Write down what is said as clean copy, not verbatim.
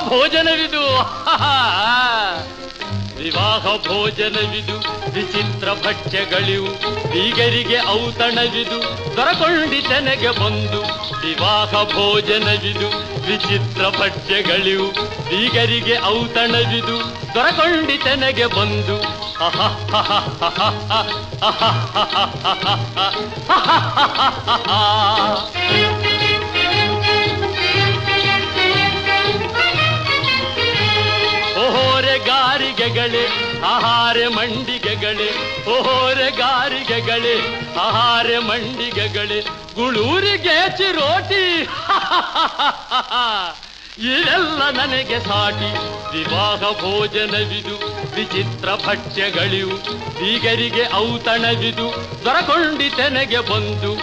ಭೋಜನವಿದು ವಿವಾಹ ಭೋಜನವಿದು ವಿಚಿತ್ರ ಭಕ್ಷ್ಯಗಳಿವು ಬೀಗರಿಗೆ ಔತಣವಿದು ದೊರಕೊಂಡಿತೆನಗೆ ಬಂದು ವಿವಾಹ ಭೋಜನವಿದು ವಿಚಿತ್ರ ಭಕ್ಷ್ಯಗಳಿವು ಬೀಗರಿಗೆ ಔತಣವಿದು ದೊರಕೊಂಡಿತೆನಗೆ ಬಂದು ಓಹೋರೆ ಗಾರಿಗೆಗಳೇ ಆಹಾರ ಮಂಡಿಗೆಗಳೇ ಓಹೋರೆ ಗಾರಿಗೆಗಳೇ ಆಹಾರ ಮಂಡಿಗೆಗಳೇ ಗುಳೂರಿಗೆ ಚಿರೋಟಿ ಇದೆಲ್ಲ ನನಗೆ ಸಾಟಿ ವಿವಾಹ ಭೋಜನವಿದು ವಿಚಿತ್ರ ಭಕ್ಷ್ಯಗಳಿವು ಬೀಗರಿಗೆ ಔತಣವಿದು ದೊರಕೊಂಡಿತೆನಗೆ ಬಂದು